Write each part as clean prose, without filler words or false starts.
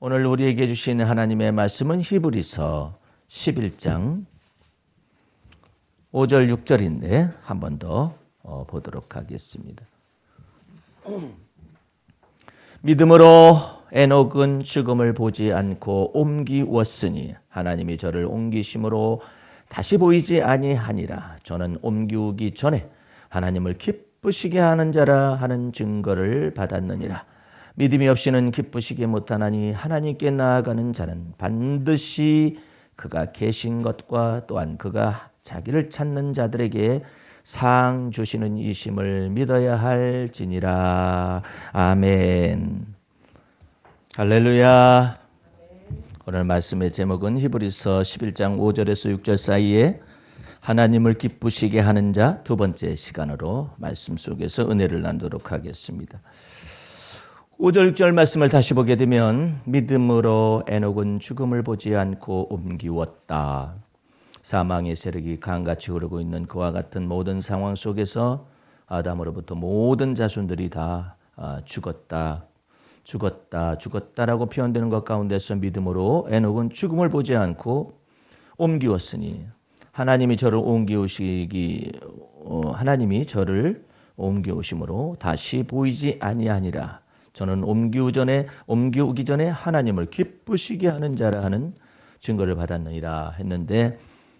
오늘 우리에게 주신 하나님의 말씀은 히브리서 11장 5절 6절인데 한 번 더 보도록 하겠습니다. 믿음으로 에녹은 죽음을 보지 않고 옮기웠으니 하나님이 저를 옮기심으로 다시 보이지 아니하니라. 저는 옮기우기 전에 하나님을 기쁘시게 하는 자라 하는 증거를 받았느니라. 믿음이 없이는 기쁘시게 못하나니 하나님께 나아가는 자는 반드시 그가 계신 것과 또한 그가 자기를 찾는 자들에게 상 주시는 이심을 믿어야 할지니라. 아멘. 할렐루야. 오늘 말씀의 제목은 히브리서 11장 5절에서 6절 사이에 하나님을 기쁘시게 하는 자 두 번째 시간으로 말씀 속에서 은혜를 나누도록 하겠습니다. 5절 6절 말씀을 다시 보게 되면 믿음으로 에녹은 죽음을 보지 않고 옮기웠다. 사망의 세력이 강같이 흐르고 있는 그와 같은 모든 상황 속에서 아담으로부터 모든 자손들이 다 죽었다라고 표현되는 것 가운데서 믿음으로 에녹은 죽음을 보지 않고 옮기웠으니 하나님이 저를 옮기우심으로 다시 보이지 아니하니라. 저는 옮기우기 전에 하나님을 기쁘시게 하는 자라 하는 증거를 받았느니라 했는데,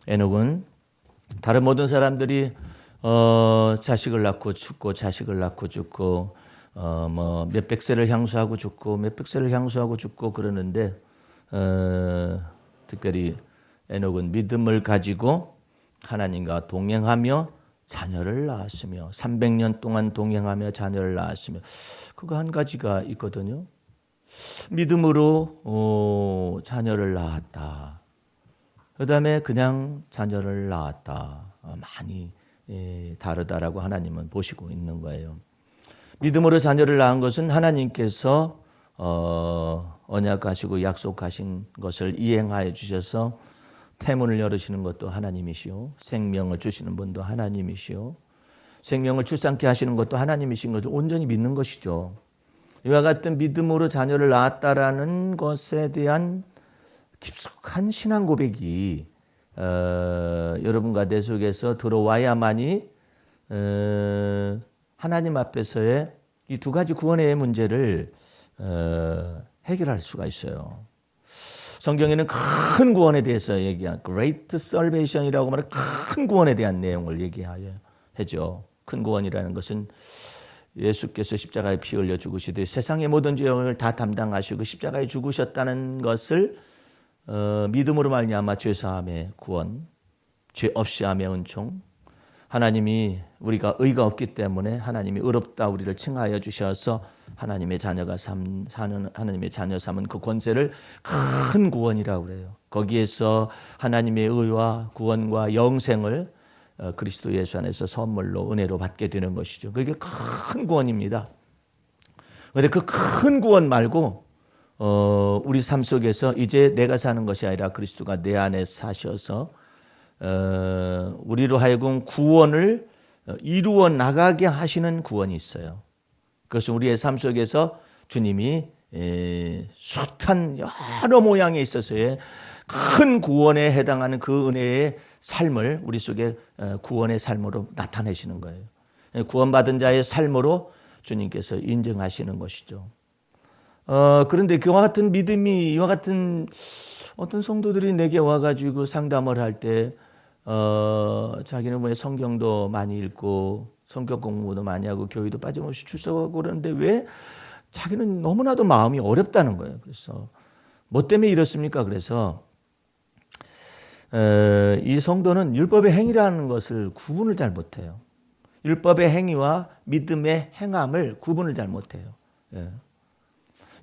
에녹은 다른 모든 사람들이 자식을 낳고 죽고 뭐 몇백 세를 향수하고 죽고 몇백 세를 향수하고 죽고 그러는데, 특별히 에녹은 믿음을 가지고 하나님과 동행하며 자녀를 낳았으며 300년 동안 동행하며 자녀를 낳았으며, 그거 한 가지가 있거든요. 믿음으로 자녀를 낳았다. 그 다음에 그냥 자녀를 낳았다. 많이 다르다라고 하나님은 보시고 있는 거예요. 믿음으로 자녀를 낳은 것은 하나님께서 언약하시고 약속하신 것을 이행하여 주셔서 태문을 열으시는 것도 하나님이시오, 생명을 주시는 분도 하나님이시오, 생명을 출산케 하시는 것도 하나님이신 것을 온전히 믿는 것이죠. 이와 같은 믿음으로 자녀를 낳았다라는 것에 대한 깊숙한 신앙 고백이 여러분과 내 속에서 들어와야만이 하나님 앞에서의 이 두 가지 구원의 문제를 해결할 수가 있어요. 성경에는 큰 구원에 대해서 얘기한 Great Salvation이라고 말하는 큰 구원에 대한 내용을 얘기하죠. 큰 구원이라는 것은 예수께서 십자가에 피 흘려 죽으시되 세상의 모든 죄를 다 담당하시고 십자가에 죽으셨다는 것을 믿음으로 말미암아 죄사함의 구원, 죄 없이 함의 은총, 하나님이 우리가 의가 없기 때문에 하나님이 의롭다 우리를 칭하여 주셔서 하나님의 자녀가 하나님의 자녀 삼은 그 권세를 큰 구원이라고 그래요. 거기에서 하나님의 의와 구원과 영생을 그리스도 예수 안에서 선물로 은혜로 받게 되는 것이죠. 그게 큰 구원입니다. 그런데 그 큰 구원 말고 우리 삶 속에서 이제 내가 사는 것이 아니라 그리스도가 내 안에 사셔서 우리로 하여금 구원을 이루어 나가게 하시는 구원이 있어요. 그것은 우리의 삶 속에서 주님이 숱한 여러 모양에 있어서의 큰 구원에 해당하는 그 은혜의 삶을 우리 속에 구원의 삶으로 나타내시는 거예요. 구원받은 자의 삶으로 주님께서 인정하시는 것이죠. 그런데 그와 같은 믿음이, 이와 같은 어떤 성도들이 내게 와가지고 상담을 할 때 자기는 왜 성경도 많이 읽고 성경 공부도 많이 하고 교회도 빠짐없이 출석하고 그러는데 왜 자기는 너무나도 마음이 어렵다는 거예요. 그래서 뭐 때문에 이렇습니까? 그래서 이 성도는 율법의 행위라는 것을 구분을 잘 못해요. 율법의 행위와 믿음의 행함을 구분을 잘 못해요.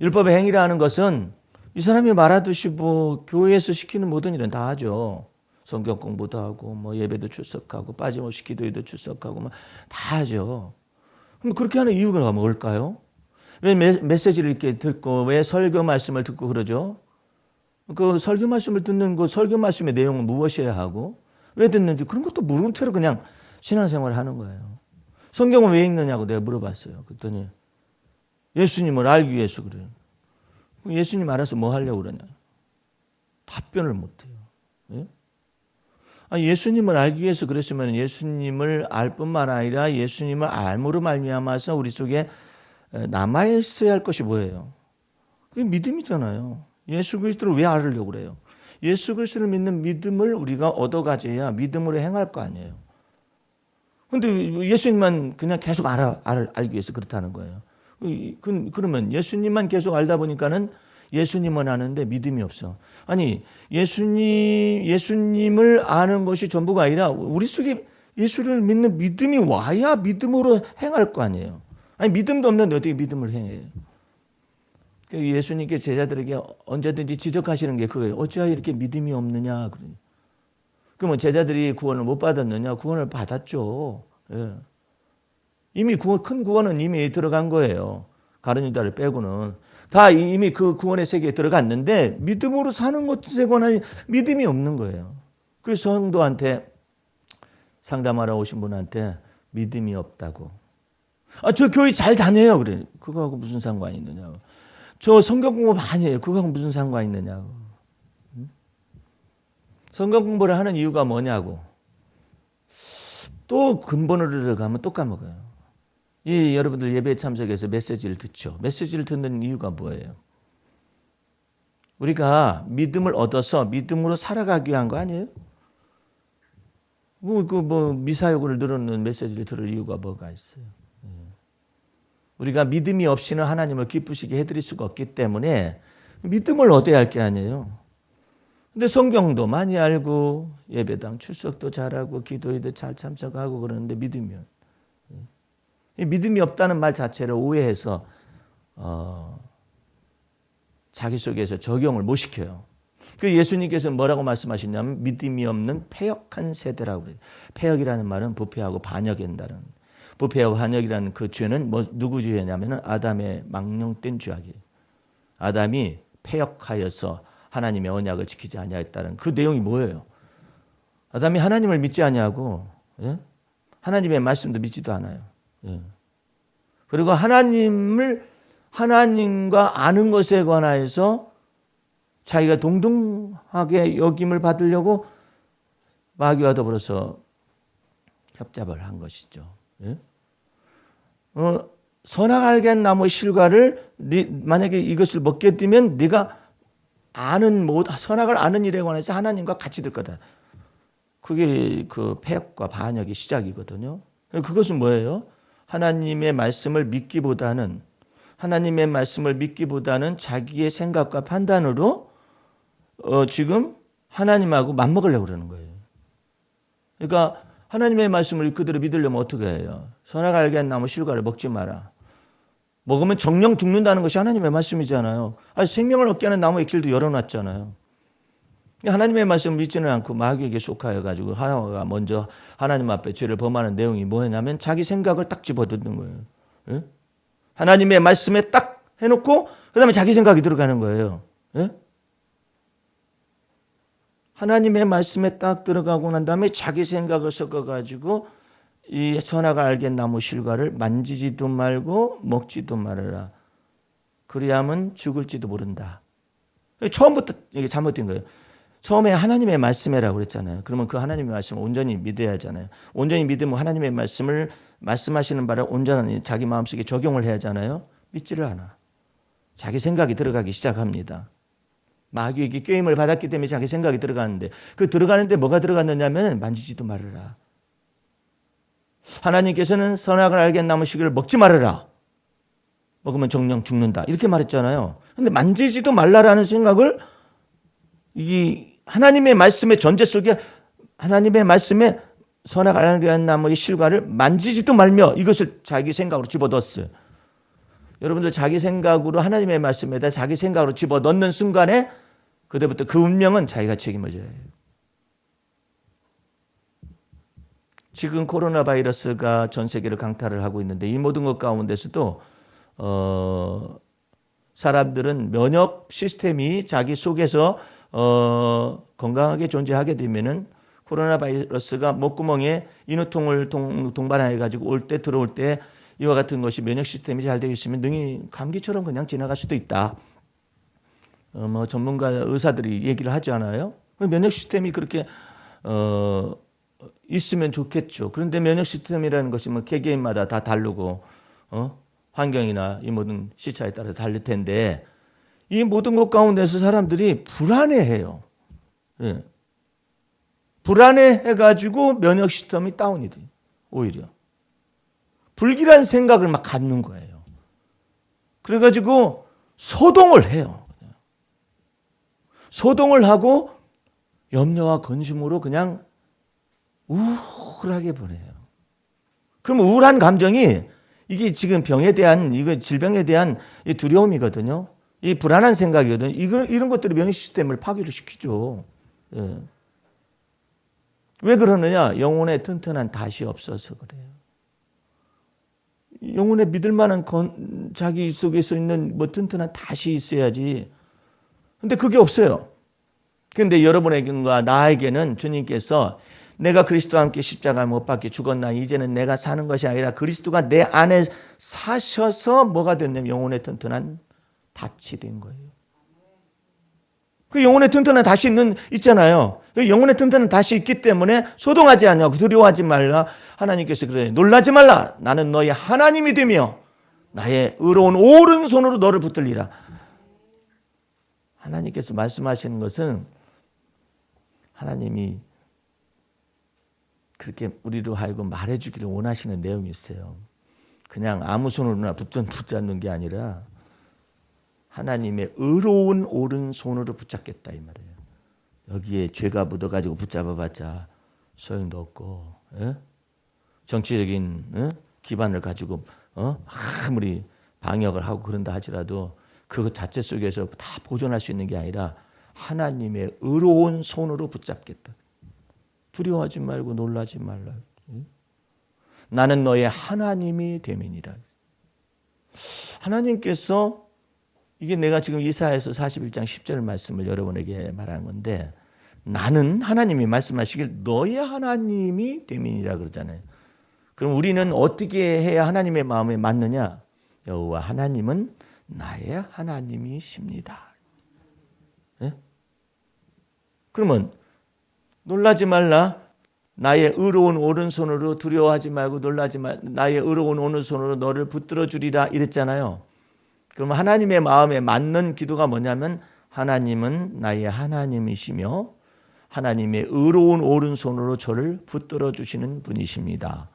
율법의 행위라는 것은 이 사람이 말하듯이 뭐 교회에서 시키는 모든 일은 다 하죠. 성경 공부도 하고 뭐 예배도 출석하고 빠짐없이 기도회도 출석하고 뭐 다 하죠. 그럼 그렇게 하는 이유가 뭘까요? 왜 메시지를 이렇게 듣고 왜 설교 말씀을 듣고 그러죠? 그 설교 말씀을 듣는 그 설교 말씀의 내용은 무엇이어야 하고 왜 듣는지 그런 것도 모르는 채로 그냥 신앙생활을 하는 거예요. 성경은 왜 읽느냐고 내가 물어봤어요. 그랬더니 예수님을 알기 위해서 그래요. 예수님 알아서 뭐 하려고 그러냐? 답변을 못해요. 예? 예수님을 알기 위해서 그랬으면 예수님을 알 뿐만 아니라 예수님을 알므로 말미암아서 우리 속에 남아 있어야 할 것이 뭐예요? 그게 믿음이잖아요. 예수 그리스도를 왜 알으려고 그래요? 예수 그리스도를 믿는 믿음을 우리가 얻어가져야 믿음으로 행할 거 아니에요. 근데 예수님만 그냥 계속 알기 위해서 그렇다는 거예요. 그러면 예수님만 계속 알다 보니까는 예수님은 아는데 믿음이 없어. 아니, 예수님을 아는 것이 전부가 아니라 우리 속에 예수를 믿는 믿음이 와야 믿음으로 행할 거 아니에요. 아니, 믿음도 없는데 어떻게 믿음을 행해요? 예수님께 제자들에게 언제든지 지적하시는 게 그거예요. 어찌하여 이렇게 믿음이 없느냐. 그러면 제자들이 구원을 못 받았느냐? 구원을 받았죠. 예. 이미 큰 구원은 이미 들어간 거예요. 가룟 유다를 빼고는. 다 이미 그 구원의 세계에 들어갔는데 믿음으로 사는 것에 관한 믿음이 없는 거예요. 그래서 성도한테 상담하러 오신 분한테 믿음이 없다고. 저 교회 잘 다녀요. 그래. 그거하고 무슨 상관이 있느냐고. 저 성경 공부 많이 해요. 그거하고 무슨 상관이 있느냐고. 성경 공부를 하는 이유가 뭐냐고. 또 근본으로 들어가면 또 까먹어요. 여러분들 예배에 참석해서 메시지를 듣죠. 메시지를 듣는 이유가 뭐예요? 우리가 믿음을 얻어서 믿음으로 살아가기 위한 거 아니에요? 미사역을 늘어놓는 메시지를 들을 이유가 뭐가 있어요? 우리가 믿음이 없이는 하나님을 기쁘시게 해드릴 수가 없기 때문에 믿음을 얻어야 할 게 아니에요. 근데 성경도 많이 알고 예배당 출석도 잘하고 기도회도 잘 참석하고 그러는데 믿음이 없다는 말 자체를 오해해서 자기 속에서 적용을 못 시켜요. 그 예수님께서 뭐라고 말씀하시냐면 믿음이 없는 패역한 세대라고 그래요. 패역이라는 말은 부패하고 반역한다는. 부패하고 반역이라는 그 죄는 누구 죄냐면은 아담의 망령된 죄악이에요. 아담이 패역하여서 하나님의 언약을 지키지 아니하였다는 그 내용이 뭐예요? 아담이 하나님을 믿지 아니하고 하나님의 말씀도 믿지도 않아요. 그리고 하나님과 아는 것에 관하여서 자기가 동등하게 여김을 받으려고 마귀와 더불어서 협잡을 한 것이죠. 선악 알게 한 나무의 실과를 만약에 이것을 먹게 되면 네가 선악을 아는 일에 관해서 하나님과 같이 될 거다. 그게 그 패역과 반역의 시작이거든요. 그것은 뭐예요? 하나님의 말씀을 믿기보다는 자기의 생각과 판단으로 지금 하나님하고 맞먹으려고 그러는 거예요. 그러니까 하나님의 말씀을 그대로 믿으려면 어떻게 해요? 선악 알게 한 나무 실과를 먹지 마라. 먹으면 정령 죽는다는 것이 하나님의 말씀이잖아요. 생명을 얻게 하는 나무의 길도 열어놨잖아요. 하나님의 말씀을 믿지는 않고 마귀에게 속하여가지고 하와가 먼저 하나님 앞에 죄를 범하는 내용이 뭐냐면 자기 생각을 딱 집어넣는 거예요. 하나님의 말씀에 딱 해놓고 그 다음에 자기 생각이 들어가는 거예요. 하나님의 말씀에 딱 들어가고 난 다음에 자기 생각을 섞어가지고 이 선악을 알게 나무 실과를 만지지도 말고 먹지도 말아라. 그리하면 죽을지도 모른다. 처음부터 이게 잘못된 거예요. 처음에 하나님의 말씀이라고 그랬잖아요. 그러면 그 하나님의 말씀을 온전히 믿어야 하잖아요. 온전히 믿으면 하나님의 말씀을 말씀하시는 바를 온전히 자기 마음속에 적용을 해야 하잖아요. 믿지를 않아. 자기 생각이 들어가기 시작합니다. 마귀에게 꾀임을 받았기 때문에 자기 생각이 들어가는데 들어가는데 뭐가 들어갔느냐면 만지지도 말아라. 하나님께서는 선악을 알게 한 나무 실과를 먹지 말아라. 먹으면 정령 죽는다. 이렇게 말했잖아요. 근데 만지지도 말라라는 생각을 이 하나님의 말씀의 전제 속에 하나님의 말씀에 선악을 알게 한 나무의 실과를 만지지도 말며 이것을 자기 생각으로 집어넣었어요. 여러분들 자기 생각으로 하나님의 말씀에다 자기 생각으로 집어넣는 순간에 그때부터 그 운명은 자기가 책임을 져야 해요. 지금 코로나 바이러스가 전 세계를 강타를 하고 있는데 이 모든 것 가운데서도 사람들은 면역 시스템이 자기 속에서 건강하게 존재하게 되면은 코로나 바이러스가 목구멍에 인후통을 동반해 가지고 들어올 때 이와 같은 것이 면역 시스템이 잘 되어 있으면 능히 감기처럼 그냥 지나갈 수도 있다. 뭐 전문가 의사들이 얘기를 하지 않아요? 면역 시스템이 그렇게 있으면 좋겠죠. 그런데 면역 시스템이라는 것이 뭐 개개인마다 다 다르고 환경이나 이 모든 시차에 따라 다를 텐데 이 모든 것 가운데서 사람들이 불안해해요. 예. 불안해해가지고 면역 시스템이 다운이 돼요. 오히려 불길한 생각을 막 갖는 거예요. 그래가지고 소동을 해요. 소동을 하고 염려와 근심으로 그냥 우울하게 보내요. 그럼 우울한 감정이 이게 지금 병에 대한 이거 질병에 대한 이 두려움이거든요. 이 불안한 생각이거든요. 이런 것들이 면역 시스템을 파괴를 시키죠. 예. 왜 그러느냐? 영혼의 튼튼한 닷이 없어서 그래요. 영혼에 믿을 만한 자기 속에서 있는 뭐 튼튼한 닷이 있어야지. 근데 그게 없어요. 그런데 여러분에게와 나에게는 주님께서 내가 그리스도와 함께 십자가에 못 박혀 죽었나 이제는 내가 사는 것이 아니라 그리스도가 내 안에 사셔서 뭐가 됐냐면 영혼의 튼튼한 닷이 된 거예요. 그 영혼의 튼튼한 닷이 있잖아요. 그 영혼의 튼튼한 닷이 있기 때문에 소동하지 않냐고 두려워하지 말라. 하나님께서 그래요. 놀라지 말라. 나는 너의 하나님이 되며 나의 의로운 오른손으로 너를 붙들리라. 하나님께서 말씀하시는 것은 하나님이 그렇게 우리로 하여금 말해주기를 원하시는 내용이 있어요. 그냥 아무 손으로나 붙잡는 게 아니라 하나님의 의로운 오른손으로 붙잡겠다 이 말이에요. 여기에 죄가 묻어가지고 붙잡아봤자 소용도 없고 정치적인 기반을 가지고 아무리 방역을 하고 그런다 하더라도 그것 자체 속에서 다 보존할 수 있는 게 아니라 하나님의 의로운 손으로 붙잡겠다. 두려워하지 말고 놀라지 말라. 나는 너의 하나님이 됨이니라. 하나님께서 이게 내가 지금 이사야서 41장 10절 말씀을 여러분에게 말한 건데 나는 하나님이 말씀하시길 너의 하나님이 됨이니라 그러잖아요. 그럼 우리는 어떻게 해야 하나님의 마음에 맞느냐? 여호와 하나님은 나의 하나님이십니다. 예? 그러면 놀라지 말라. 나의 의로운 오른손으로 두려워하지 말고 놀라지 말. 나의 의로운 오른손으로 너를 붙들어 주리라 이랬잖아요. 그럼 하나님의 마음에 맞는 기도가 뭐냐면 하나님은 나의 하나님이시며 하나님의 의로운 오른손으로 저를 붙들어 주시는 분이십니다.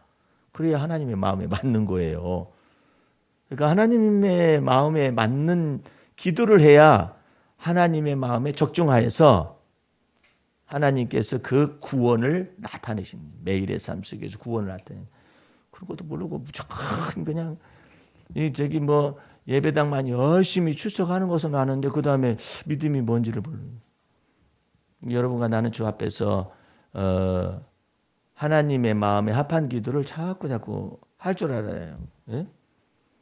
그래야 하나님의 마음에 맞는 거예요. 그러니까 하나님의 마음에 맞는 기도를 해야 하나님의 마음에 적중하여서 하나님께서 그 구원을 나타내신 매일의 삶 속에서 구원을 나타내. 그런 것도 모르고 무조건 그냥 저기 뭐 예배당만 열심히 출석하는 것은 아는데 그 다음에 믿음이 뭔지를 모르는. 여러분과 나는 주 앞에서 하나님의 마음에 합한 기도를 자꾸 할 줄 알아요. 예?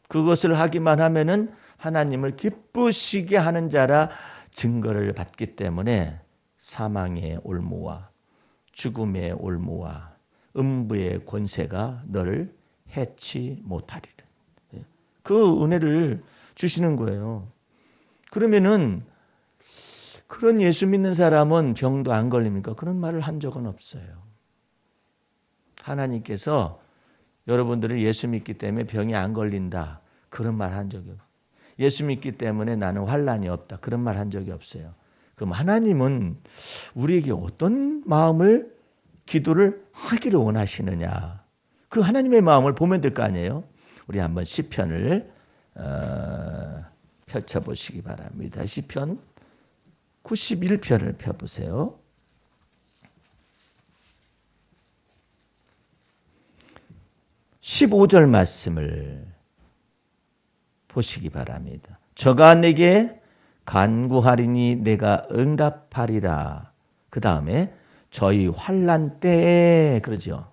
그것을 하기만 하면은 하나님을 기쁘시게 하는 자라 증거를 받기 때문에 사망의 올무와 죽음의 올무와 음부의 권세가 너를 해치 못하리라. 그 은혜를 주시는 거예요. 그러면은 그런 예수 믿는 사람은 병도 안 걸립니까? 그런 말을 한 적은 없어요. 하나님께서 여러분들을 예수 믿기 때문에 병이 안 걸린다. 그런 말 한 적이 없어요. 예수 믿기 때문에 나는 환난이 없다. 그런 말 한 적이 없어요. 그럼 하나님은 우리에게 어떤 마음을 기도를 하기를 원하시느냐. 그 하나님의 마음을 보면 될 거 아니에요. 우리 한번 시편을 펼쳐보시기 바랍니다. 시편 91편을 펴보세요. 15절 말씀을 보시기 바랍니다. 저가 내게 간구하리니 내가 응답하리라. 그 다음에 저희 환난 때에 그러죠.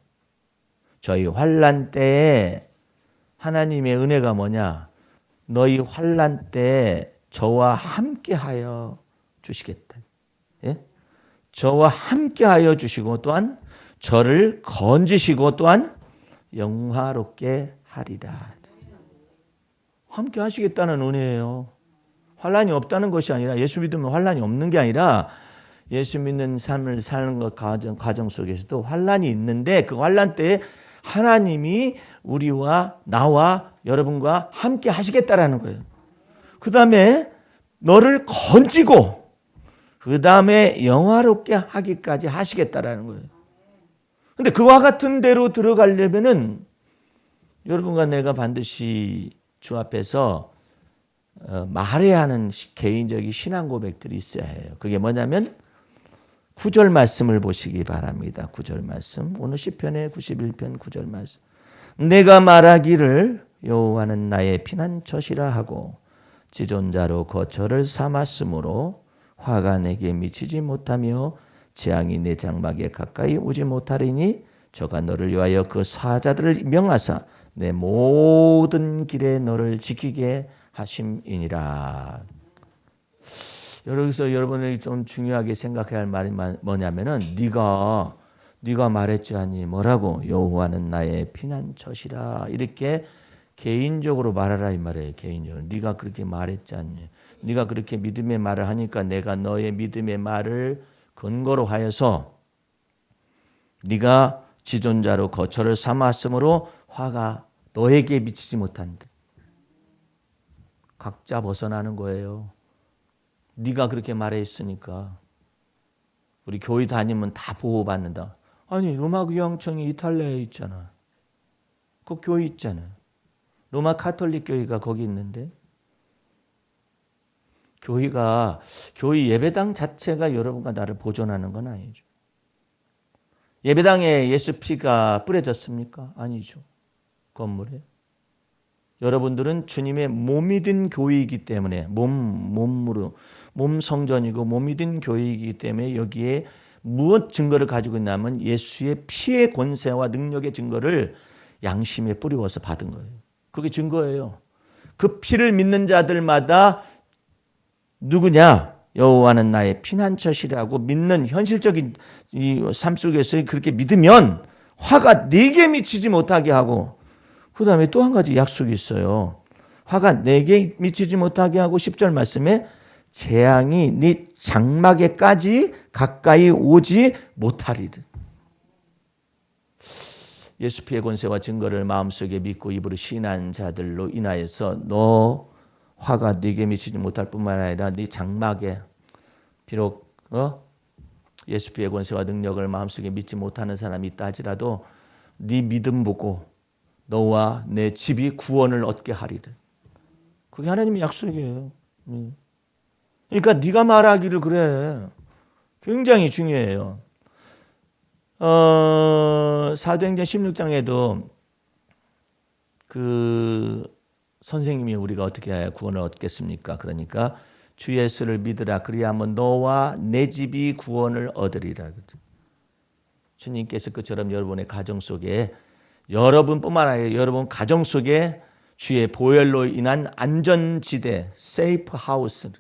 저희 환난 때에 하나님의 은혜가 뭐냐? 너희 환난 때에 저와 함께하여 주시겠다. 예? 저와 함께하여 주시고 또한 저를 건지시고 또한 영화롭게 하리라. 함께 하시겠다는 은혜예요. 환란이 없다는 것이 아니라 예수 믿으면 환란이 없는 게 아니라 예수 믿는 삶을 사는 것 과정 속에서도 환란이 있는데 그 환란 때에 하나님이 우리와 나와 여러분과 함께 하시겠다라는 거예요. 그 다음에 너를 건지고 그 다음에 영화롭게 하기까지 하시겠다라는 거예요. 근데 그와 같은 데로 들어가려면은 여러분과 내가 반드시 주 앞에서 말해야 하는 개인적인 신앙 고백들이 있어야 해요. 그게 뭐냐면 9절 말씀을 보시기 바랍니다. 9절 말씀. 오늘 시편의 91편 9절 말씀. 내가 말하기를 여호와는 나의 피난처시라 하고 지존자로 거처를 삼았으므로 화가 내게 미치지 못하며 재앙이 내 장막에 가까이 오지 못하리니 저가 너를 위하여 그 사자들을 명하사 내 모든 길에 너를 지키게 하심이니라. 여기서 여러분이 좀 중요하게 생각해야 할 말이 뭐냐면은 네가 말했지 않니? 뭐라고? 여호와는 나의 피난처시라. 이렇게 개인적으로 말하라 이 말이에요. 개인적으로. 네가 그렇게 말했지 않니? 네가 그렇게 믿음의 말을 하니까 내가 너의 믿음의 말을 근거로 하여서 네가 지존자로 거처를 삼았으므로 화가 너에게 미치지 못한다. 각자 벗어나는 거예요. 네가 그렇게 말했으니까 우리 교회 다니면 다 보호받는다. 아니 로마 교황청이 이탈리아에 있잖아. 그 교회 있잖아. 로마 카톨릭 교회가 거기 있는데 교회 예배당 자체가 여러분과 나를 보존하는 건 아니죠. 예배당에 예수 피가 뿌려졌습니까? 아니죠. 건물에. 여러분들은 주님의 몸이 된 교회이기 때문에 몸 성전이고 몸이 된 교회이기 때문에 여기에 무엇 증거를 가지고 있냐면 예수의 피의 권세와 능력의 증거를 양심에 뿌리워서 받은 거예요. 그게 증거예요. 그 피를 믿는 자들마다 누구냐? 여호와는 나의 피난처시라고 믿는 현실적인 이 삶 속에서 그렇게 믿으면 화가 네게 미치지 못하게 하고 그 다음에 또 한 가지 약속이 있어요. 화가 내게 미치지 못하게 하고 10절 말씀에 재앙이 네 장막에까지 가까이 오지 못하리라. 예수 피의 권세와 증거를 마음속에 믿고 입으로 시인한 자들로 인하여서 너 화가 네게 미치지 못할 뿐만 아니라 네 장막에 비록 예수 피의 권세와 능력을 마음속에 믿지 못하는 사람이 있다 하지라도 네 믿음 보고 너와 내 집이 구원을 얻게 하리라. 그게 하나님의 약속이에요. 그러니까 네가 말하기를 그래. 굉장히 중요해요. 사도행전 16장에도 그 선생님이 우리가 어떻게 해야 구원을 얻겠습니까? 그러니까 주 예수를 믿으라. 그리하면 너와 내 집이 구원을 얻으리라. 주님께서 그처럼 여러분의 가정 속에 여러분뿐만 아니라 여러분 가정 속에 주의 보혈로 인한 안전지대, 세이프 하우스,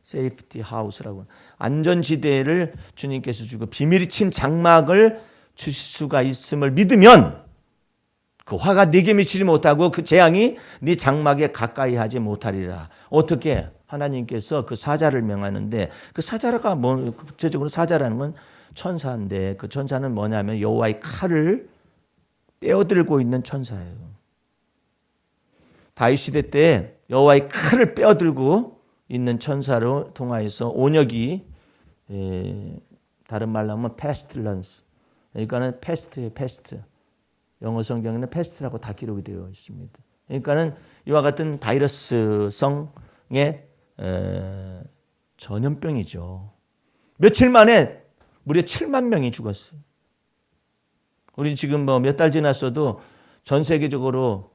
세이프티 하우스라고 안전지대를 주님께서 주고 비밀이 친 장막을 주실 수가 있음을 믿으면 그 화가 네게 미치지 못하고 그 재앙이 네 장막에 가까이 하지 못하리라. 어떻게? 하나님께서 그 사자를 명하는데 그 사자가 뭐 구체적으로 사자라는 건 천사인데 그 천사는 뭐냐면 여호와의 칼을 빼어들고 있는 천사예요. 다윗 시대 때 여호와의 칼을 빼어들고 있는 천사로 통하여서 온역이 다른 말로 하면 pestilence. 그러니까는 pest. 영어 성경에는 pest라고 다 기록이 되어 있습니다. 그러니까는 이와 같은 바이러스성의 전염병이죠. 며칠 만에 무려 7만 명이 죽었어요. 우리 지금 뭐 몇 달 지났어도 전 세계적으로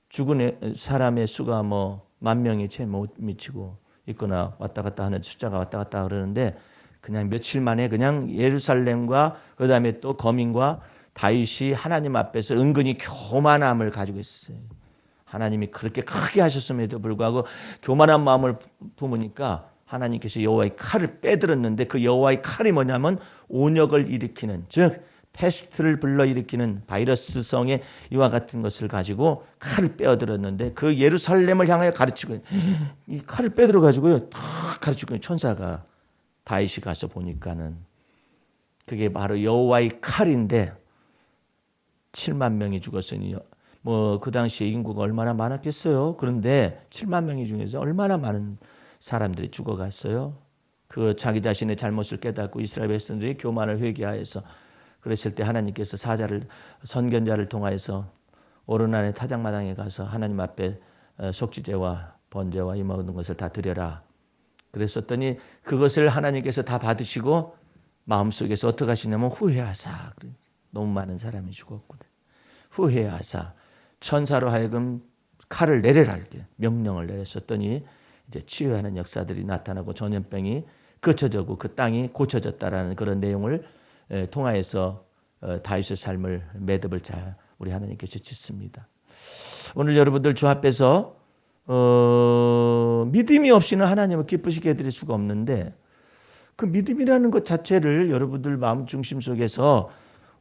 죽은 사람의 수가 뭐 10,000명이 채 못 미치고 있거나 왔다 갔다 하는 숫자가 왔다 갔다 그러는데 그냥 며칠 만에 그냥 예루살렘과 그다음에 또 거민과 다윗이 하나님 앞에서 은근히 교만함을 가지고 있어요. 하나님이 그렇게 크게 하셨음에도 불구하고 교만한 마음을 품으니까 하나님께서 여호와의 칼을 빼들었는데 그 여호와의 칼이 뭐냐면 온역을 일으키는 즉 패스트를 불러일으키는 바이러스성의 이와 같은 것을 가지고 칼을 빼어들었는데 그 예루살렘을 향하여 가르치고 이 칼을 빼들어 가지고요 탁 가르치고 천사가 다윗이 가서 보니까는 그게 바로 여호와의 칼인데 7만 명이 죽었으니 뭐 그 당시에 인구가 얼마나 많았겠어요. 그런데 7만 명이 중에서 얼마나 많은 사람들이 죽어갔어요. 그 자기 자신의 잘못을 깨닫고 이스라엘 백성들이 교만을 회개하여서 그랬을 때 하나님께서 선견자를 통하여서 오르난의 타작마당에 가서 하나님 앞에 속죄제와 번제와 이 모든 것을 다 드려라. 그랬었더니 그것을 하나님께서 다 받으시고 마음속에서 어떻게 하시냐면 후회하사. 너무 많은 사람이 죽었거든. 후회하사 천사로 하여금 칼을 내려라 이렇게 명령을 내렸었더니 이제 치유하는 역사들이 나타나고 전염병이 그쳐지고 그 땅이 고쳐졌다라는 그런 내용을 통하여서 다윗의 삶을 매듭을 잘 우리 하나님께서 짓습니다. 오늘 여러분들 주 앞에서 믿음이 없이는 하나님을 기쁘시게 해드릴 수가 없는데 그 믿음이라는 것 자체를 여러분들 마음 중심 속에서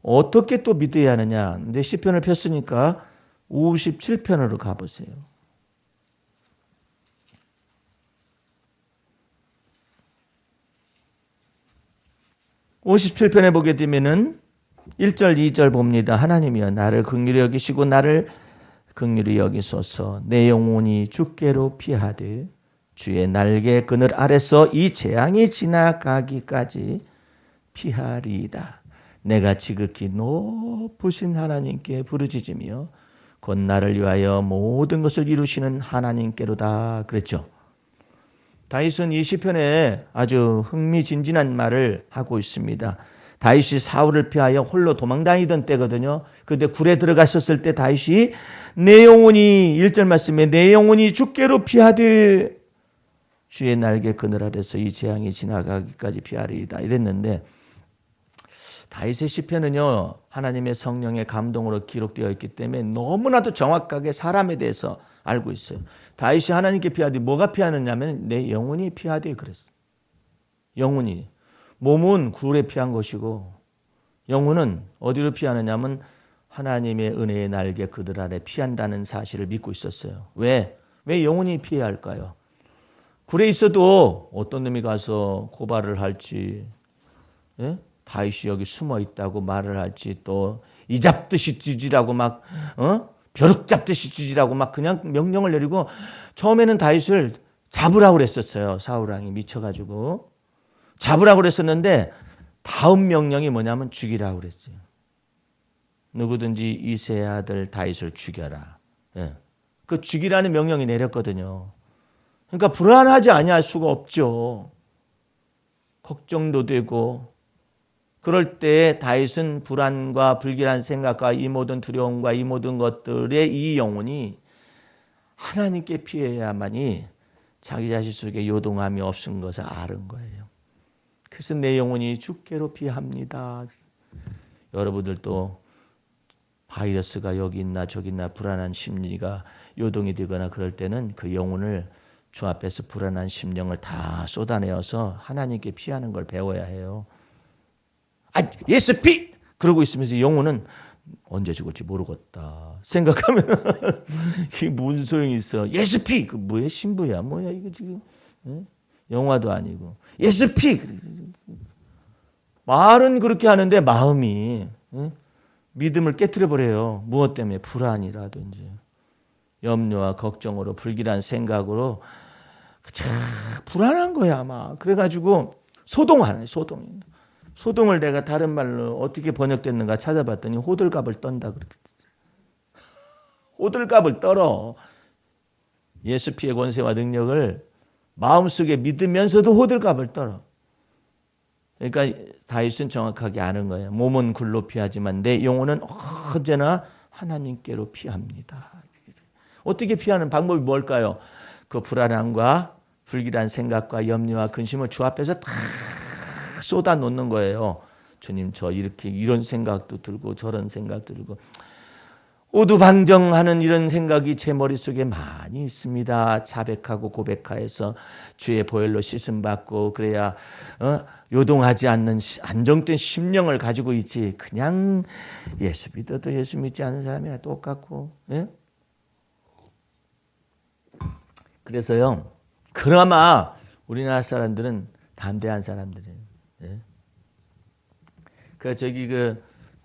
어떻게 또 믿어야 하느냐. 근데 시편을 폈으니까 57편으로 가보세요. 57편에 보게 되면은 1절 2절 봅니다. 하나님이여 나를 긍휼히 여기시고 나를 긍휼히 여기소서. 내 영혼이 주께로 피하되 주의 날개 그늘 아래서 이 재앙이 지나가기까지 피하리이다. 내가 지극히 높으신 하나님께 부르짖으며 곧 나를 위하여 모든 것을 이루시는 하나님께로다. 그랬죠. 다윗은 이 시편에 아주 흥미진진한 말을 하고 있습니다. 다윗이 사울을 피하여 홀로 도망다니던 때거든요. 그런데 굴에 들어갔었을 때 다윗이 내 영혼이 1절 말씀에 내 영혼이 주께로 피하되 주의 날개 그늘 아래서 이 재앙이 지나가기까지 피하리이다 이랬는데 다윗의 시편은요 하나님의 성령의 감동으로 기록되어 있기 때문에 너무나도 정확하게 사람에 대해서 알고 있어요. 다윗이 하나님께 피하되 뭐가 피하느냐면 내 영혼이 피하되 그랬어요. 영혼이. 몸은 굴에 피한 것이고 영혼은 어디로 피하느냐면 하나님의 은혜의 날개 그들 아래 피한다는 사실을 믿고 있었어요. 왜? 왜 영혼이 피해야 할까요? 굴에 있어도 어떤 놈이 가서 고발을 할지 예? 다윗이 여기 숨어 있다고 말을 할지 또 이 잡듯이 뒤지라고 막 벼룩 잡듯이 뒤지라고 막 그냥 명령을 내리고 처음에는 다윗을 잡으라고 그랬었어요. 사울왕이 미쳐가지고 잡으라고 그랬었는데 다음 명령이 뭐냐면 죽이라고 그랬어요. 누구든지 이새의 아들 다윗을 죽여라. 예. 그 죽이라는 명령이 내렸거든요. 그러니까 불안하지 아니할 수가 없죠. 걱정도 되고 그럴 때 다윗은 불안과 불길한 생각과 이 모든 두려움과 이 모든 것들의 이 영혼이 하나님께 피해야만이 자기 자신 속에 요동함이 없은 것을 아는 거예요. 그래서 내 영혼이 주께로 피합니다. 여러분들도 바이러스가 여기 있나 저기 있나 불안한 심리가 요동이 되거나 그럴 때는 그 영혼을 주 앞에서 불안한 심령을 다 쏟아내어서 하나님께 피하는 걸 배워야 해요. 예수 피! 그러고 있으면서 영혼은 언제 죽을지 모르겠다 생각하면 이게 무슨 소용이 있어. 예수 피! 그 뭐야 신부야 뭐야 이거 지금 영화도 아니고 예수 피! 말은 그렇게 하는데 마음이 믿음을 깨트려 버려요. 무엇 때문에? 불안이라든지 염려와 걱정으로 불길한 생각으로 불안한 거야 아마. 그래가지고 소동하네. 소동을 내가 다른 말로 어떻게 번역됐는가 찾아봤더니 호들갑을 떤다 그랬지. 호들갑을 떨어. 예수 피의 권세와 능력을 마음속에 믿으면서도 호들갑을 떨어. 그러니까 다윗은 정확하게 아는 거예요. 몸은 굴로 피하지만 내 영혼은 언제나 하나님께로 피합니다. 어떻게 피하는 방법이 뭘까요? 그 불안함과 불길한 생각과 염려와 근심을 주 앞에서 다 쏟아 놓는 거예요. 주님 저 이렇게 이런 생각도 들고 저런 생각 들고 오두방정하는 이런 생각이 제 머릿속에 많이 있습니다. 자백하고 고백하여서 주의 보혈로 씻음받고 그래야 요동하지 않는 안정된 심령을 가지고 있지. 그냥 예수 믿어도 예수 믿지 않는 사람이랑 똑같고. 예? 그래서요. 그나마 우리나라 사람들은 담대한 사람들이에요. 예?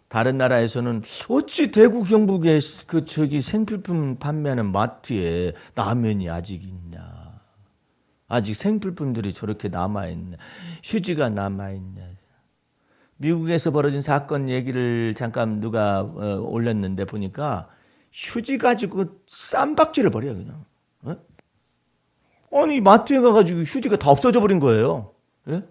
다른 나라에서는 어찌 대구 경북에 생필품 판매하는 마트에 라면이 아직 있냐? 아직 생필품들이 저렇게 남아 있냐? 휴지가 남아 있냐? 미국에서 벌어진 사건 얘기를 잠깐 누가 올렸는데 보니까 휴지 가지고 쌈박질을 벌여요 그냥. 아니 마트에 가가지고 휴지가 다 없어져 버린 거예요. 예?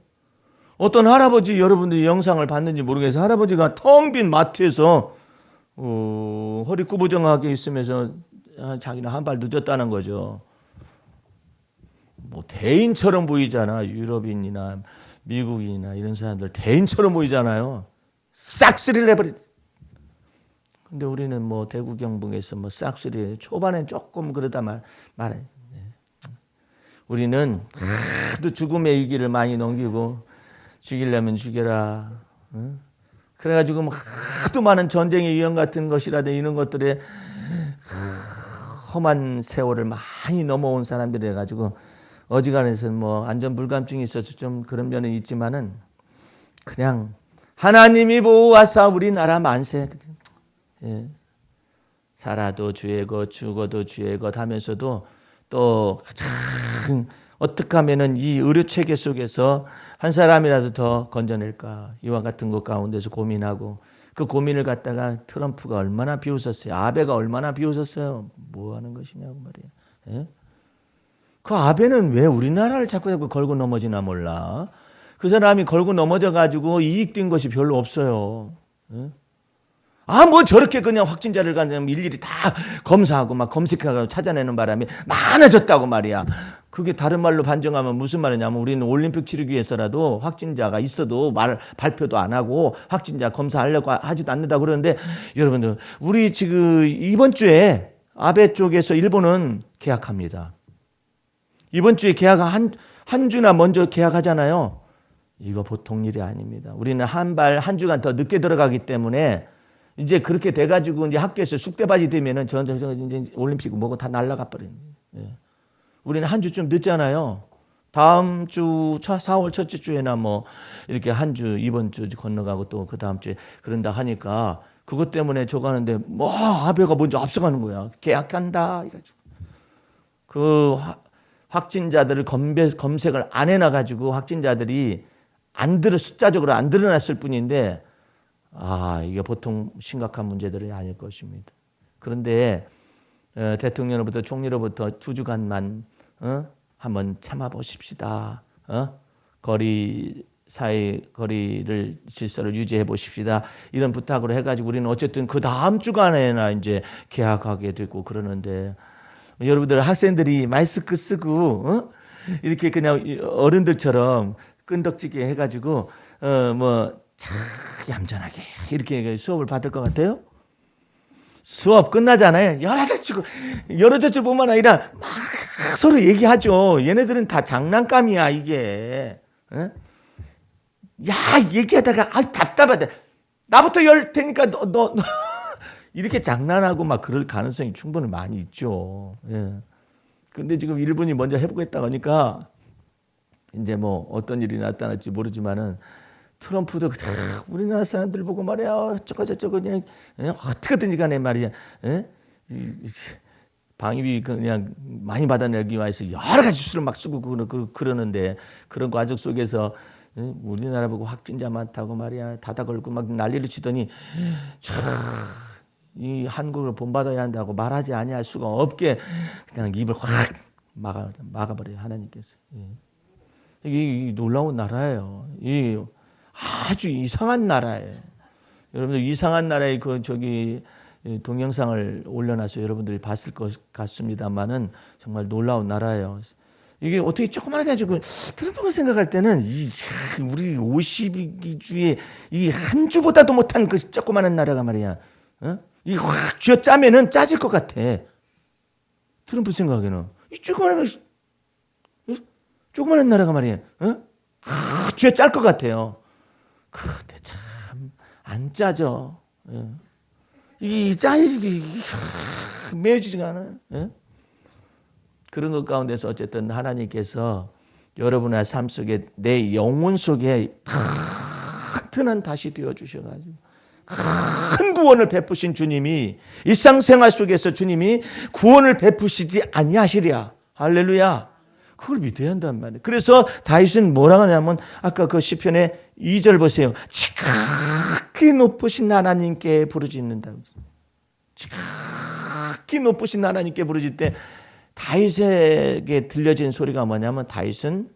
어떤 할아버지 여러분들이 영상을 봤는지 모르겠어요. 할아버지가 텅 빈 마트에서 허리 구부정하게 있으면서 자기는 한 발 늦었다는 거죠. 뭐 대인처럼 보이잖아. 유럽인이나 미국인이나 이런 사람들 대인처럼 보이잖아요. 싹쓸이를 해버리. 근데 우리는 뭐 대구 경북에서 뭐 싹쓸이 초반엔 조금 그러다 말해. 우리는 하도 죽음의 위기를 많이 넘기고 죽이려면 죽여라. 그래가지고 하도 많은 전쟁의 위험 같은 것이라든 이런 것들에 험한 세월을 많이 넘어온 사람들이 해가지고 어지간해서는 뭐 안전불감증이 있어서 좀 그런 면은 있지만은 그냥 하나님이 보호하사 우리나라 만세. 예. 살아도 주의 것 죽어도 주의 것 하면서도 또 가장 어떻게 하면은 이 의료 체계 속에서 한 사람이라도 더 건져낼까 이와 같은 것 가운데서 고민하고 그 고민을 갖다가 트럼프가 얼마나 비웃었어요. 아베가 얼마나 비웃었어요. 뭐 하는 것이냐고 말이에요. 예? 그 아베는 왜 우리나라를 자꾸 걸고 넘어지나 몰라. 그 사람이 걸고 넘어져 가지고 이익된 것이 별로 없어요. 예? 뭐 저렇게 그냥 확진자를 가면 일일이 다 검사하고 막 검색하고 찾아내는 바람에 많아졌다고 말이야. 그게 다른 말로 반정하면 무슨 말이냐면 우리는 올림픽 치르기 위해서라도 확진자가 있어도 발표도 안 하고 확진자 검사하려고 하지도 않는다 그러는데 여러분들 우리 지금 이번 주에 아베 쪽에서 일본은 계약합니다. 이번 주에 계약 한 주나 먼저 계약하잖아요. 이거 보통 일이 아닙니다. 우리는 한 주간 더 늦게 들어가기 때문에 이제 그렇게 돼가지고 이제 학교에서 쑥대바지 되면은 저 이제 올림픽 뭐고 다 날라가 버리는. 예. 우리는 한 주쯤 늦잖아요. 다음 주 4월 첫째 주에나 뭐 이렇게 한 주 이번 주 건너가고 또 그 다음 주에 그런다 하니까 그것 때문에 저거 하는데 뭐 아베가 먼저 앞서가는 거야. 계약한다 이래가지고 그 확진자들을 검색을 안 해놔가지고 확진자들이 숫자적으로 안 드러났을 뿐인데. 이게 보통 심각한 문제들이 아닐 것입니다. 그런데 대통령으로부터 총리로부터 2주간만 한번 참아보십시다. 사회 거리를 질서를 유지해 보십시다. 이런 부탁으로 해가지고 우리는 어쨌든 그 다음 주간에나 이제 계약하게 되고 그러는데 여러분들 학생들이 마스크 쓰고 이렇게 그냥 어른들처럼 끈덕지게 해가지고 참 얌전하게 이렇게 수업을 받을 것 같아요? 수업 끝나잖아요. 여러 젖을 뿐만 아니라 막 서로 얘기하죠. 얘네들은 다 장난감이야 이게. 야 얘기하다가 답답하다. 나부터 열 테니까 너 이렇게 장난하고 막 그럴 가능성이 충분히 많이 있죠. 예. 근데 지금 일본이 먼저 해보겠다고 하니까 이제 뭐 어떤 일이 나타날지 모르지만은 트럼프도 우리나라 사람들 보고 말이야 저거 그냥 어떻게든지 간에 말이야 방위비 그냥 많이 받아내기 위해서 여러 가지 수를 막 쓰고 그러는데 그런 과정 속에서 우리나라 보고 확진자 많다고 말이야 닫아 걸고 막 난리를 치더니 이 한국을 본받아야 한다고 말하지 아니할 수가 없게 그냥 입을 확 막아버려요 하나님께서. 이게 놀라운 나라예요. 이 아주 이상한 나라예요. 여러분들 이상한 나라의 동영상을 올려놔서 여러분들이 봤을 것 같습니다만은 정말 놀라운 나라예요. 이게 어떻게 조그만하게 가지고 트럼프가 생각할 때는 우리 52주에 이 한 주보다도 못한 그 조그마한 나라가 말이야. 이 확 쥐어짜면은 짜질 것 같아. 트럼프 생각에는 이 조그마한 나라가 말이에요. 쥐어짤 것 같아요. 근데 참 안 짜져. 이 짜지기 매어지지가 않아요. 그런 것 가운데서 어쨌든 하나님께서 여러분의 삶 속에 내 영혼 속에 튼튼한 다시 되어 주셔가지고 큰 구원을 베푸신 주님이 일상생활 속에서 주님이 구원을 베푸시지 아니하시랴. 할렐루야. 그걸 믿어야 한단 말이에요. 그래서 다윗은 뭐라고 하냐면 아까 그 시편의 2절 보세요. 지극히 높으신 하나님께 부르짖는다고. 지극히 높으신 하나님께 부르짖을 때 다윗에게 들려진 소리가 뭐냐면 다윗은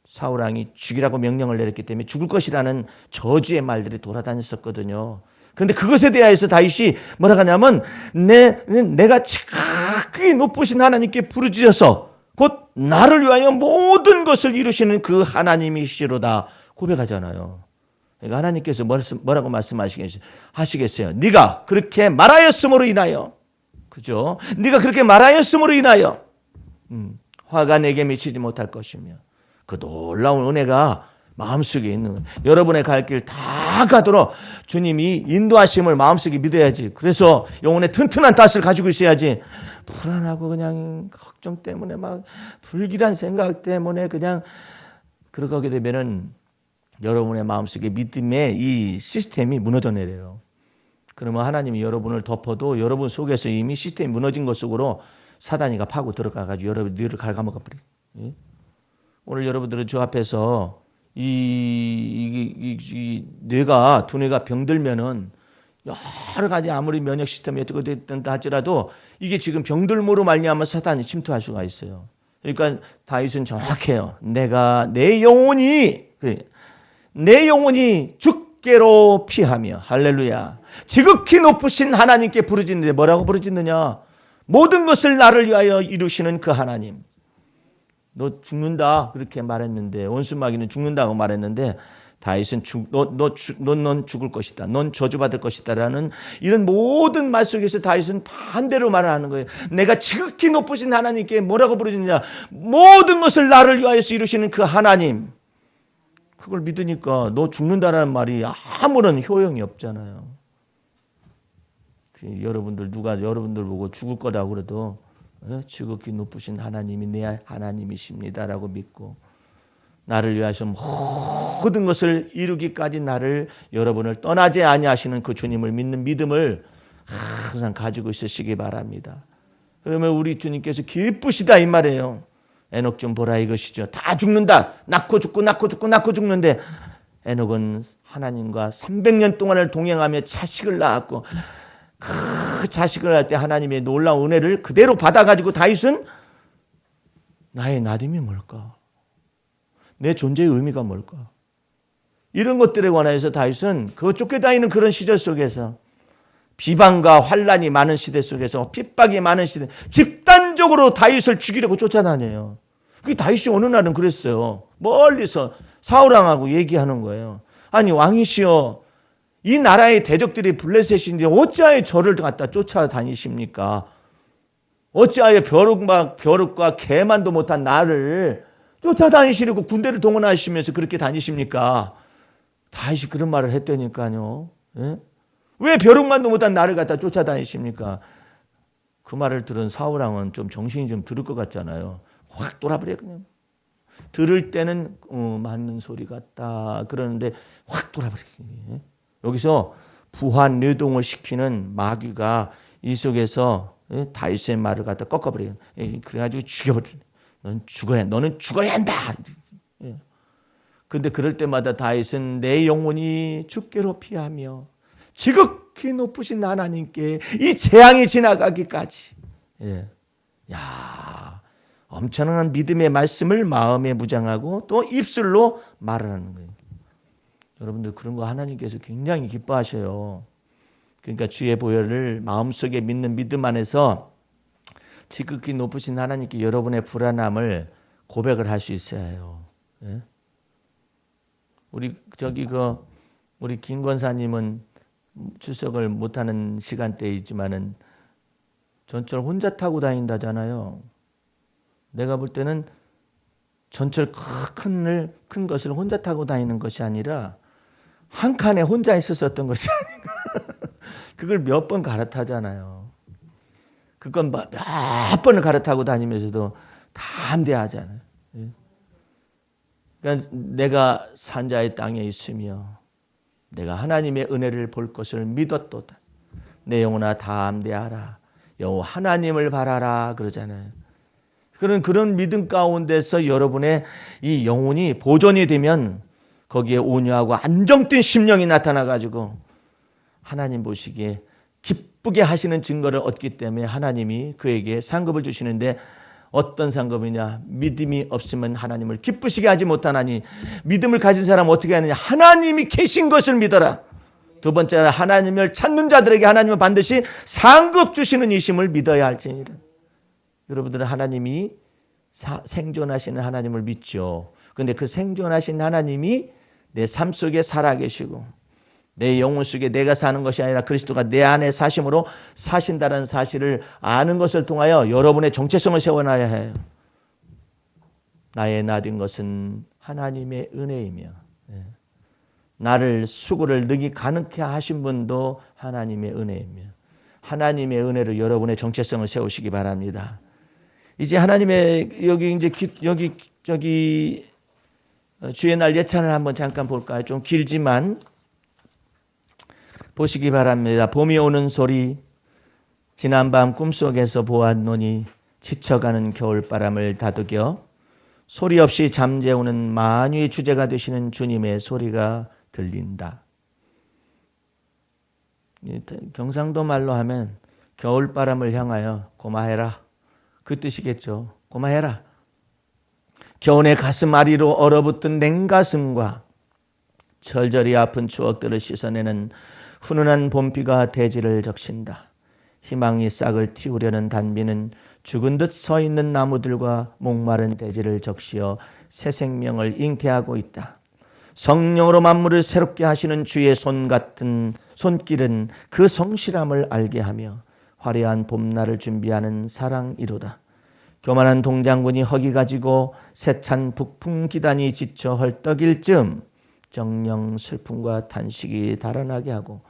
사울 왕이 죽이라고 명령을 내렸기 때문에 죽을 것이라는 저주의 말들이 돌아다녔었거든요. 그런데 그것에 대하여서 다윗이 뭐라고 하냐면 내가 지극히 높으신 하나님께 부르짖어서 곧 나를 위하여 모든 것을 이루시는 그 하나님이시로다 고백하잖아요. 그러니까 하나님께서 뭐라고 말씀하시겠어요? 네가 그렇게 말하였음으로 인하여, 그죠? 네가 그렇게 말하였음으로 인하여 화가 내게 미치지 못할 것이며 그 놀라운 은혜가 마음속에 있는 거예요. 여러분의 갈 길 다 가도록 주님이 인도하심을 마음속에 믿어야지. 그래서 영혼의 튼튼한 탓을 가지고 있어야지. 불안하고 그냥 걱정 때문에 막 불길한 생각 때문에 그냥 그러게 되면은 여러분의 마음속에 믿음의 이 시스템이 무너져 내려요. 그러면 하나님이 여러분을 덮어도 여러분 속에서 이미 시스템이 무너진 것 속으로 사단이가 파고 들어가가지고 여러분 뇌를 갉아먹어 버려요. 오늘 여러분들은 주 앞에서 이 뇌가 두 뇌가 병들면은 여러 가지 아무리 면역 시스템이 어떻게 됐든 할지라도 이게 지금 병들므로 말미암아 사단이 침투할 수가 있어요. 그러니까 다윗은 정확해요. 내 영혼이 주께로 피하며 할렐루야. 지극히 높으신 하나님께 부르짖는데 뭐라고 부르짖느냐? 모든 것을 나를 위하여 이루시는 그 하나님. 너 죽는다 그렇게 말했는데 원수마귀는 죽는다고 말했는데 다윗은 넌 죽을 것이다. 넌 저주받을 것이다라는 이런 모든 말 속에서 다윗은 반대로 말을 하는 거예요. 내가 지극히 높으신 하나님께 뭐라고 부르짖느냐? 모든 것을 나를 위하여서 이루시는 그 하나님. 그걸 믿으니까 너 죽는다라는 말이 아무런 효용이 없잖아요. 여러분들 누가 여러분들 보고 죽을 거라고 그래도 지극히 높으신 하나님이 내 하나님이십니다라고 믿고 나를 위하여 모든 것을 이루기까지 여러분을 떠나지 아니하시는 그 주님을 믿는 믿음을 항상 가지고 있으시기 바랍니다. 그러면 우리 주님께서 기쁘시다 이 말이에요. 에녹 좀 보라 이것이죠. 다 죽는다. 낳고 죽는데 에녹은 하나님과 300년 동안을 동행하며 자식을 낳았고 그 자식을 낳을 때 하나님의 놀라운 은혜를 그대로 받아가지고 다윗은 나의 나됨이 뭘까? 내 존재의 의미가 뭘까? 이런 것들에 관해서 다윗은 그 쫓겨다니는 그런 시절 속에서 비방과 환란이 많은 시대 속에서 핍박이 많은 시대 집단적으로 다윗을 죽이려고 쫓아다녀요. 그 다윗이 어느 날은 그랬어요. 멀리서 사울왕하고 얘기하는 거예요. 아니 왕이시여 이 나라의 대적들이 블레셋인데 어찌하여 저를 갖다 쫓아다니십니까? 어찌하여 벼룩과 개만도 못한 나를 쫓아다니시려고 군대를 동원하시면서 그렇게 다니십니까? 다윗이 그런 말을 했다니까요. 예? 왜 벼룩만도 못한 나를 갖다 쫓아다니십니까? 그 말을 들은 사울왕은 좀 정신이 좀 들을 것 같잖아요. 확 돌아버려 그냥. 들을 때는 맞는 소리 같다 그러는데 확 돌아버려. 예? 여기서 부한 뇌동을 시키는 마귀가 이 속에서 다윗의 말을 갖다 꺾어버려요. 그래가지고 죽여버려. 너는 죽어야 한다. 그런데 그럴 때마다 다윗은 내 영혼이 주께로 피하며 지극히 높으신 하나님께 이 재앙이 지나가기까지. 야, 엄청난 믿음의 말씀을 마음에 무장하고 또 입술로 말하는 거예요. 여러분들 그런 거 하나님께서 굉장히 기뻐하셔요. 그러니까 주의 보혈을 마음속에 믿는 믿음 안에서 지극히 높으신 하나님께 여러분의 불안함을 고백을 할 수 있어야 해요. 우리 김 권사님은 출석을 못하는 시간대이지만은 전철 혼자 타고 다닌다잖아요. 내가 볼 때는 전철 큰 것을 혼자 타고 다니는 것이 아니라 한 칸에 혼자 있었던 것이 아닌가. 그걸 몇 번 갈아타잖아요. 그건 몇 번을 갈아타고 다니면서도 다 담대하잖아요. 그러니까 내가 산자의 땅에 있으며 내가 하나님의 은혜를 볼 것을 믿었도다. 내 영혼아 담대하라. 여호와 하나님을 바라라 그러잖아요. 그런 믿음 가운데서 여러분의 이 영혼이 보존이 되면 거기에 온유하고 안정된 심령이 나타나가지고 하나님 보시기에 기쁘게 하시는 증거를 얻기 때문에 하나님이 그에게 상급을 주시는데 어떤 상급이냐? 믿음이 없으면 하나님을 기쁘시게 하지 못하나니 믿음을 가진 사람은 어떻게 하느냐? 하나님이 계신 것을 믿어라. 두 번째는 하나님을 찾는 자들에게 하나님은 반드시 상급 주시는 이심을 믿어야 할지니라. 여러분들은 하나님이 생존하시는 하나님을 믿죠. 그런데 그 생존하신 하나님이 내 삶 속에 살아계시고 내 영혼 속에 내가 사는 것이 아니라 그리스도가 내 안에 사심으로 사신다는 사실을 아는 것을 통하여 여러분의 정체성을 세워놔야 해요. 나의 나된 것은 하나님의 은혜이며 나를 수고를 능히 가능케 하신 분도 하나님의 은혜이며 하나님의 은혜로 여러분의 정체성을 세우시기 바랍니다. 이제 하나님의 여기 주의 날 예찬을 한번 잠깐 볼까요? 좀 길지만 보시기 바랍니다. 봄이 오는 소리 지난밤 꿈속에서 보았노니 지쳐가는 겨울바람을 다독여 소리 없이 잠재우는 만유의 주제가 되시는 주님의 소리가 들린다. 경상도 말로 하면 겨울바람을 향하여 고마해라 그 뜻이겠죠. 고마해라. 겨우내 가슴 아리로 얼어붙은 냉가슴과 절절히 아픈 추억들을 씻어내는 훈훈한 봄비가 대지를 적신다. 희망이 싹을 틔우려는 단비는 죽은 듯 서 있는 나무들과 목마른 대지를 적시어 새 생명을 잉태하고 있다. 성령으로 만물을 새롭게 하시는 주의 손 같은 손길은 그 성실함을 알게 하며 화려한 봄날을 준비하는 사랑이로다. 교만한 동장군이 허기 가지고 세찬 북풍 기단이 지쳐 헐떡일 즈음 정령 슬픔과 탄식이 달아나게 하고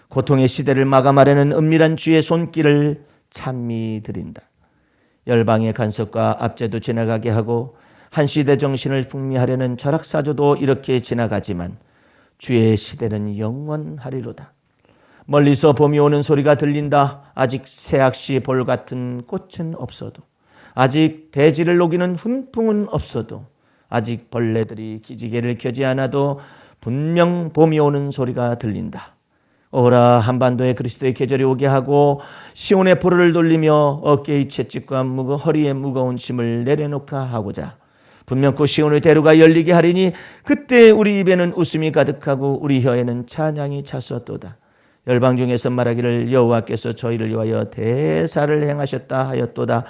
고통의 시대를 마감하려는 은밀한 주의 손길을 찬미 드린다. 열방의 간섭과 압제도 지나가게 하고 한 시대 정신을 풍미하려는 철학사조도 이렇게 지나가지만 주의 시대는 영원하리로다. 멀리서 봄이 오는 소리가 들린다. 아직 새학시 볼 같은 꽃은 없어도 아직 대지를 녹이는 훈풍은 없어도 아직 벌레들이 기지개를 켜지 않아도 분명 봄이 오는 소리가 들린다. 오라 한반도에 그리스도의 계절이 오게 하고 시온의 포로를 돌리며 어깨의 채찍과 허리에 무거운 짐을 내려놓게 하고자 분명코 시온의 대로가 열리게 하리니 그때 우리 입에는 웃음이 가득하고 우리 혀에는 찬양이 찼었도다. 열방 중에서 말하기를 여호와께서 저희를 위하여 대사를 행하셨다 하였도다.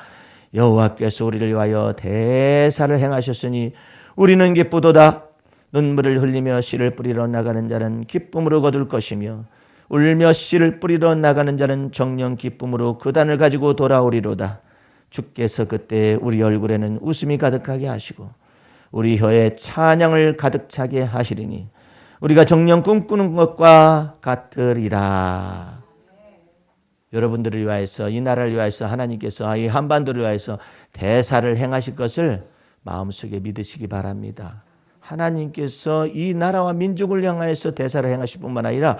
여호와께서 우리를 위하여 대사를 행하셨으니 우리는 기쁘도다. 눈물을 흘리며 씨를 뿌리러 나가는 자는 기쁨으로 거둘 것이며 울며 씨를 뿌리러 나가는 자는 정령 기쁨으로 그 단을 가지고 돌아오리로다. 주께서 그때 우리 얼굴에는 웃음이 가득하게 하시고 우리 혀에 찬양을 가득 차게 하시리니 우리가 정령 꿈꾸는 것과 같으리라. 여러분들을 위하여서 이 나라를 위하여서 하나님께서 이 한반도를 위하여서 대사를 행하실 것을 마음속에 믿으시기 바랍니다. 하나님께서 이 나라와 민족을 향하여서 대사를 행하실 뿐만 아니라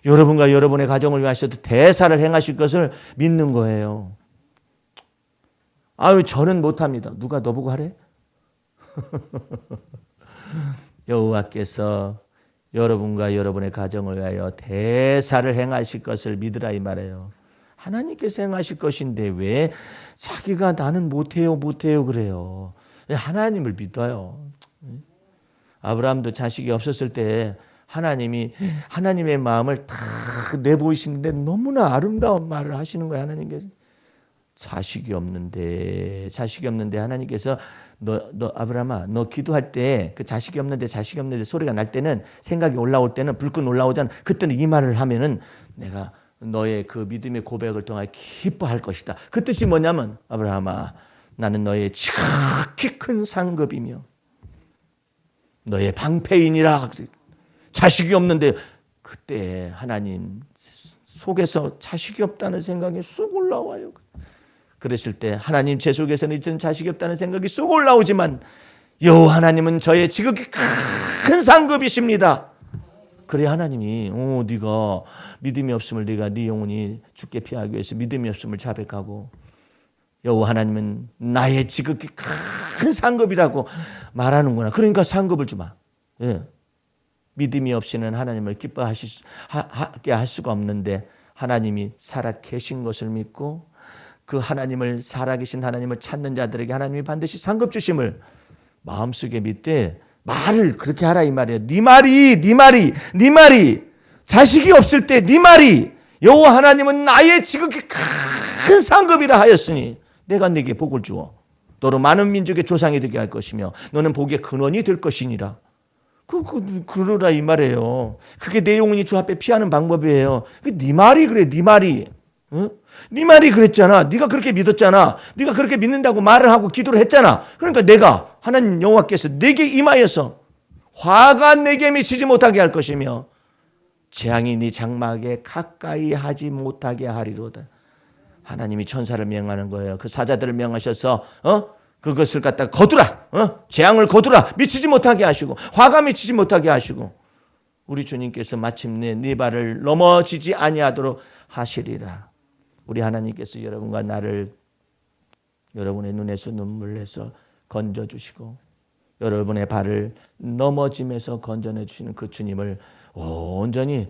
여러분과 여러분의 가정을 위하여서도 대사를 행하실 것을 믿는 거예요. 아유 저는 못합니다. 누가 너보고 하래? 여호와께서 여러분과 여러분의 가정을 위하여 대사를 행하실 것을 믿으라 이 말이에요. 하나님께서 행하실 것인데 왜 자기가 나는 못해요 그래요. 하나님을 믿어요. 아브라함도 자식이 없었을 때 하나님이 하나님의 마음을 다 내보이시는데 너무나 아름다운 말을 하시는 거예요. 하나님께서 자식이 없는데 하나님께서 너 아브라함아, 너 기도할 때 그 자식이 없는데 소리가 날 때는, 생각이 올라올 때는, 불끈 올라오잖아. 그때는 이 말을 하면은 내가 너의 그 믿음의 고백을 통하여 기뻐할 것이다. 그 뜻이 뭐냐면, 아브라함아, 나는 너의 지극히 큰 상급이며 너의 방패인이라. 자식이 없는데, 그때 하나님 속에서 자식이 없다는 생각이 쑥 올라와요. 그랬을 때 하나님 제 속에서는 이제는 자식이 없다는 생각이 쑥 올라오지만, 여호와 하나님은 저의 지극히 큰 상급이십니다. 그래 하나님이 네가 믿음이 없음을, 네가 네 영혼이 죽게 피하기 위해서 믿음이 없음을 자백하고, 여호와 하나님은 나의 지극히 큰 상급이라고 말하는구나. 그러니까 상급을 주마. 예. 믿음이 없이는 하나님을 기뻐하게 할 수가 없는데, 하나님이 살아 계신 것을 믿고 그 하나님을, 살아계신 하나님을 찾는 자들에게 하나님이 반드시 상급 주심을 마음속에 믿되 말을 그렇게 하라 이 말이에요. 네 말이 자식이 없을 때 네 말이, 여호와 하나님은 나의 지극히 큰 상급이라 하였으니 내가 네게 복을 주어 너로 많은 민족의 조상이 되게 할 것이며 너는 복의 근원이 될 것이니라. 그러라 이 말이에요. 그게 내 영혼이 주 앞에 피하는 방법이에요. 네 말이 그래, 네 말이. 응? 네 말이 그랬잖아. 네가 그렇게 믿었잖아. 네가 그렇게 믿는다고 말을 하고 기도를 했잖아. 그러니까 내가, 하나님 여호와께서 내게 임하여서 화가 내게 미치지 못하게 할 것이며 재앙이 네 장막에 가까이 하지 못하게 하리로다. 하나님이 천사를 명하는 거예요. 그 사자들을 명하셔서 그것을 갖다가 거두라. 재앙을 거두라. 미치지 못하게 하시고, 화가 미치지 못하게 하시고, 우리 주님께서 마침내 네 발을 넘어지지 아니하도록 하시리라. 우리 하나님께서 여러분과 나를 여러분의 눈에서 눈물에서 건져주시고 여러분의 발을 넘어짐에서 건져내 주시는 그 주님을 온전히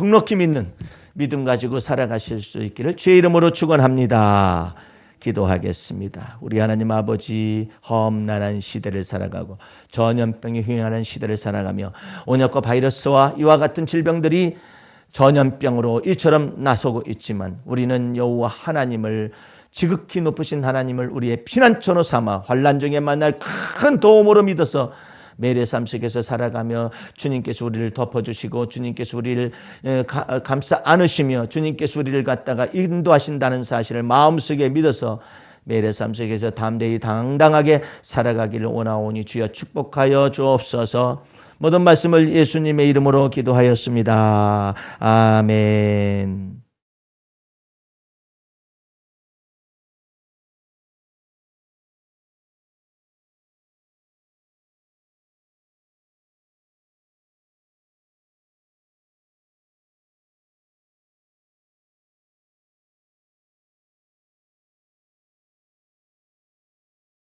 넉넉히 믿는 믿음 가지고 살아가실 수 있기를 주의 이름으로 축원합니다. 기도하겠습니다. 우리 하나님 아버지, 험난한 시대를 살아가고 전염병이 흉행하는 시대를 살아가며 온역과 바이러스와 이와 같은 질병들이 전염병으로 이처럼 나서고 있지만, 우리는 여호와 하나님을, 지극히 높으신 하나님을 우리의 피난처로 삼아 환난 중에 만날 큰 도움으로 믿어서 매일의 삶 속에서 살아가며 주님께서 우리를 덮어주시고 주님께서 우리를 감싸 안으시며 주님께서 우리를 갖다가 인도하신다는 사실을 마음속에 믿어서 매일의 삶 속에서 담대히 당당하게 살아가기를 원하오니 주여 축복하여 주옵소서. 모든 말씀을 예수님의 이름으로 기도하였습니다. 아멘.